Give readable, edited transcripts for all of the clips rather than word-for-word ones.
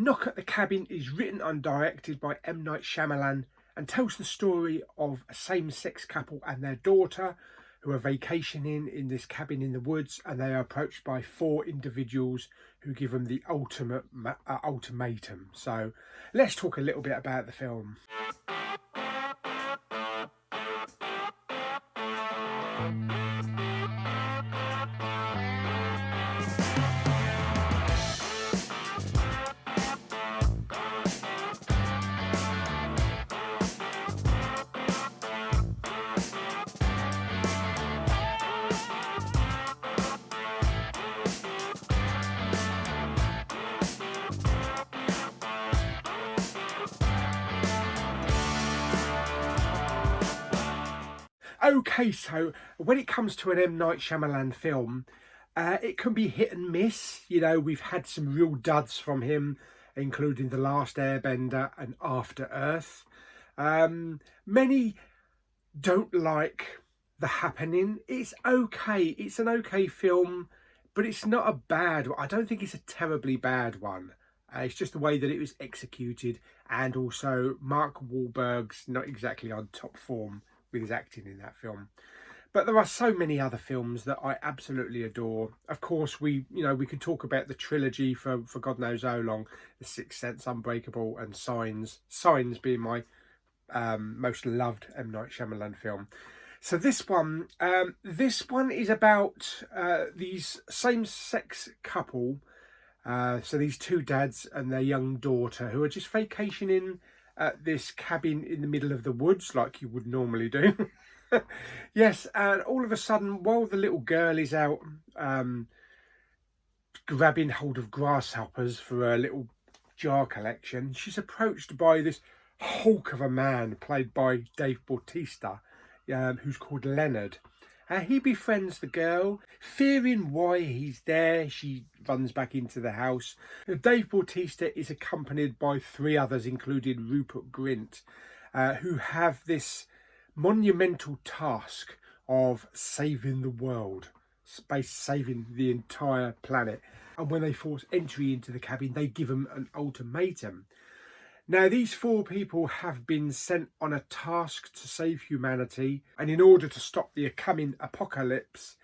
Knock at the Cabin is written and directed by M Night Shyamalan and tells the story of a same-sex couple and their daughter who are vacationing in this cabin in the woods, and they are approached by four individuals who give them the ultimatum. So let's talk a little bit about the film. Okay, so when it comes to an M Night Shyamalan film, it can be hit and miss. You know, we've had some real duds from him, including The Last Airbender and After Earth. Many don't like The Happening. It's okay. It's an okay film, but it's not a bad one. I don't think it's a terribly bad one. It's just the way that it was executed, and also Mark Wahlberg's not exactly on top form with his acting in that film. But there are so many other films that I absolutely adore. Of course, we could talk about the trilogy for God knows how long. The Sixth Sense, Unbreakable and Signs. Signs being my most loved M Night Shyamalan film. So this one is about these same-sex couple. So these two dads and their young daughter who are just vacationing at this cabin in the middle of the woods, like you would normally do. Yes, and all of a sudden, while the little girl is out grabbing hold of grasshoppers for her little jar collection, she's approached by this hulk of a man played by Dave Bautista, who's called Leonard. He befriends the girl. Fearing why he's there, she runs back into the house. Dave Bautista is accompanied by three others, including Rupert Grint, who have this monumental task of saving the world, saving the entire planet. And when they force entry into the cabin, they give them an ultimatum. Now, these four people have been sent on a task to save humanity, and in order to stop the coming apocalypse,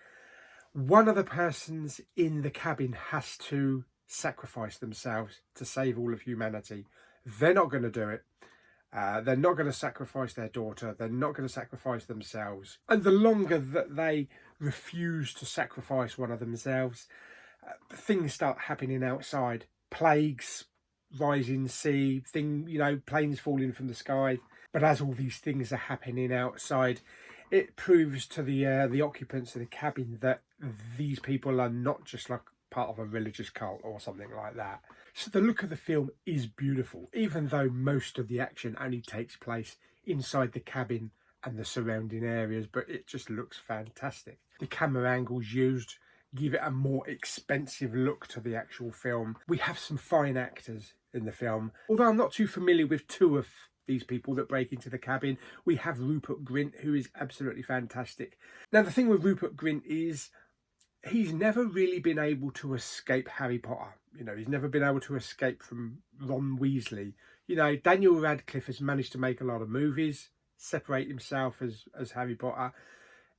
one of the persons in the cabin has to sacrifice themselves to save all of humanity. They're not going to do it. They're not going to sacrifice their daughter. They're not going to sacrifice themselves. And the longer that they refuse to sacrifice one of themselves, things start happening outside. Plagues, rising sea, planes falling from the sky. But as all these things are happening outside, it proves to the occupants of the cabin that these people are not just like part of a religious cult or something like that. So the look of the film is beautiful, even though most of the action only takes place inside the cabin and the surrounding areas, but it just looks fantastic. The camera angles used give it a more expensive look to the actual film. We have some fine actors in the film. Although I'm not too familiar with two of these people that break into the cabin, we have Rupert Grint, who is absolutely fantastic. Now, the thing with Rupert Grint is he's never really been able to escape Harry Potter. He's never been able to escape from Ron Weasley. Daniel Radcliffe has managed to make a lot of movies, separate himself as Harry Potter.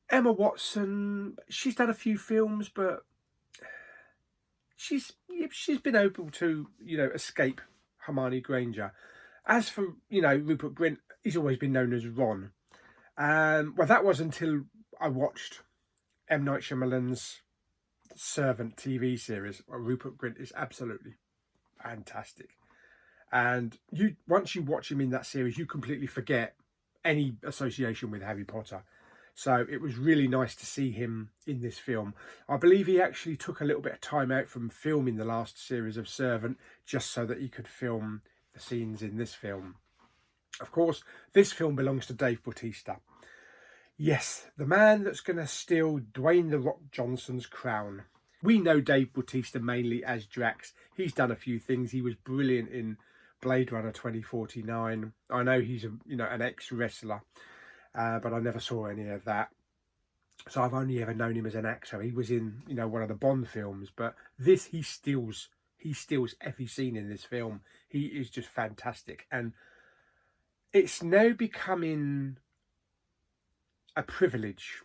Emma Watson, she's done a few films, but she's been able to, escape Hermione Granger. As for, Rupert Grint, he's always been known as Ron. Well, that was until I watched M Night Shyamalan's Servant TV series. Rupert Grint is absolutely fantastic. And once you watch him in that series, you completely forget any association with Harry Potter. So it was really nice to see him in this film. I believe he actually took a little bit of time out from filming the last series of Servant just so that he could film the scenes in this film. Of course, this film belongs to Dave Bautista. Yes, the man that's going to steal Dwayne "The Rock" Johnson's crown. We know Dave Bautista mainly as Drax. He's done a few things. He was brilliant in Blade Runner 2049. I know he's an ex-wrestler. But I never saw any of that. So I've only ever known him as an actor. He was in, one of the Bond films. But this, he steals He steals every scene in this film. He is just fantastic. And it's now becoming a privilege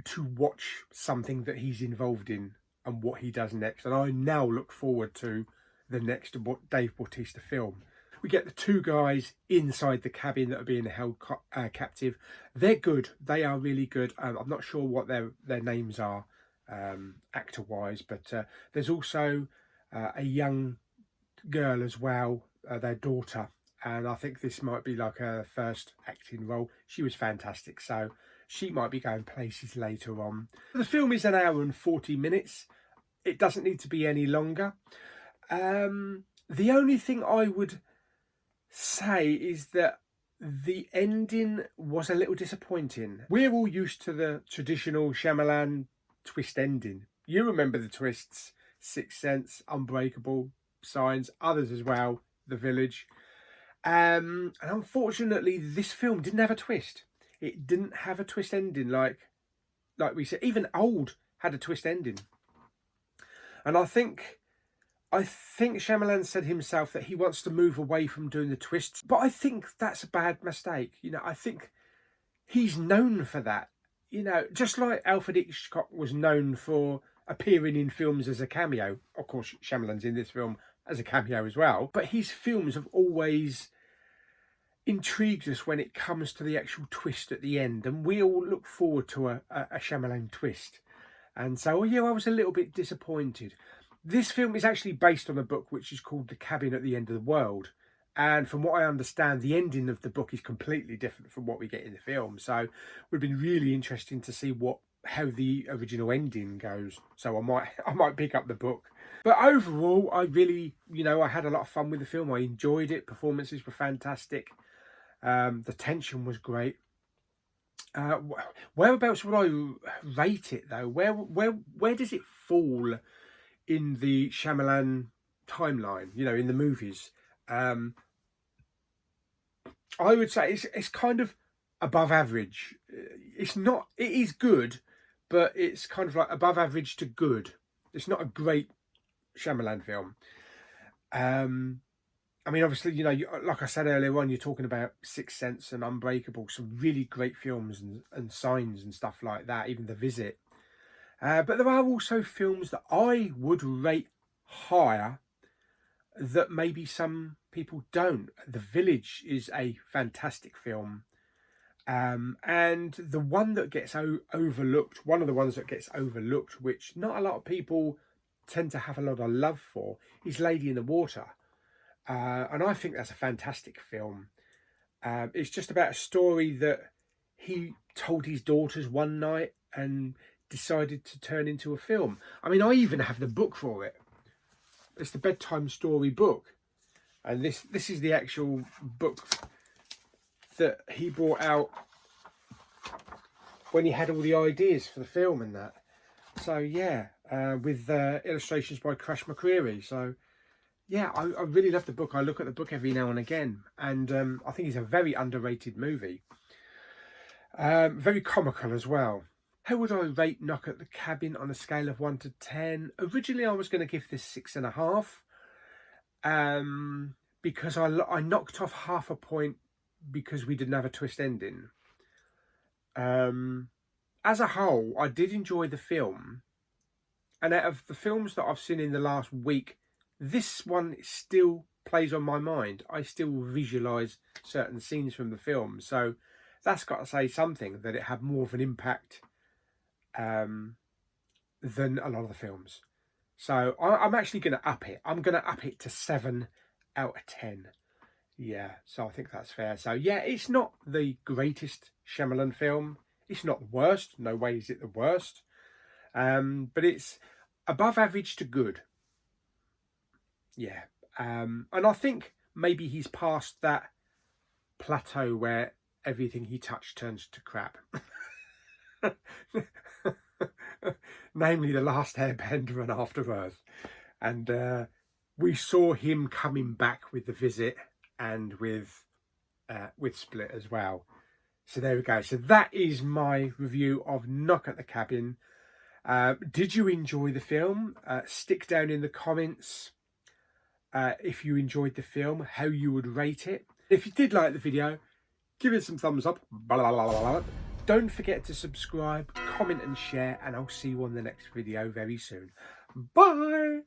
to watch something that he's involved in and what he does next. And I now look forward to the next Dave Bautista film. We get the two guys inside the cabin that are being held captive. They're good. They are really good. I'm not sure what their names are actor-wise, but there's also a young girl as well, their daughter. And I think this might be like her first acting role. She was fantastic. So she might be going places later on. The film is 1 hour and 40 minutes. It doesn't need to be any longer. The only thing I would say is that the ending was a little disappointing. We're all used to the traditional Shyamalan twist ending. You remember the twists: Sixth Sense, Unbreakable, Signs, others as well, The Village. And unfortunately, this film didn't have a twist. It didn't have a twist ending like we said. Even Old had a twist ending. And I think Shyamalan said himself that he wants to move away from doing the twists. But I think that's a bad mistake. You know, I think he's known for that. You know, just like Alfred Hitchcock was known for appearing in films as a cameo. Of course, Shyamalan's in this film as a cameo as well. But his films have always intrigued us when it comes to the actual twist at the end. And we all look forward to a Shyamalan twist. And so, yeah, I was a little bit disappointed. This film is actually based on a book which is called The Cabin at the End of the World. And from what I understand, the ending of the book is completely different from what we get in the film. So it would have been really interesting to see how the original ending goes. So I might pick up the book. But overall, I really, I had a lot of fun with the film. I enjoyed it. Performances were fantastic. The tension was great. Whereabouts would I rate it though? Where does it fall in the Shyamalan timeline, in the movies? I would say it's kind of above average. It is good, but it's kind of like above average to good. It's not a great Shyamalan film. I mean, obviously, like I said earlier on, you're talking about Sixth Sense and Unbreakable, some really great films and Signs and stuff like that, even The Visit. But there are also films that I would rate higher that maybe some people don't. The Village is a fantastic film. And the one that gets overlooked, one of the ones that gets overlooked, which not a lot of people tend to have a lot of love for, is Lady in the Water. And I think that's a fantastic film. It's just about a story that he told his daughters one night and decided to turn into a film. I mean, I even have the book for it. It's the bedtime story book. And this is the actual book that he brought out when he had all the ideas for the film and that. So, yeah, with illustrations by Crash McCreary. So, yeah, I really love the book. I look at the book every now and again. And I think it's a very underrated movie. Very comical as well. How would I rate Knock at the Cabin on a scale of 1 to 10? Originally, I was going to give this 6.5. Because I knocked off half a point because we didn't have a twist ending. As a whole, I did enjoy the film. And out of the films that I've seen in the last week, this one still plays on my mind. I still visualise certain scenes from the film. So that's got to say something, that it had more of an impact than a lot of the films. So I'm actually going to up it. I'm going to up it to 7 out of 10. Yeah, so I think that's fair. So yeah, it's not the greatest Shyamalan film. It's not the worst. No way is it the worst. But it's above average to good. Yeah. And I think maybe he's past that plateau where everything he touched turns to crap. Namely The Last Airbender and After Earth. And we saw him coming back with The Visit and with Split as well. So there we go. So that is my review of Knock at the Cabin. Did you enjoy the film? Stick down in the comments if you enjoyed the film, how you would rate it. If you did like the video, give it some thumbs up. Blah, blah, blah, blah, blah. Don't forget to subscribe, comment and share, and I'll see you on the next video very soon. Bye!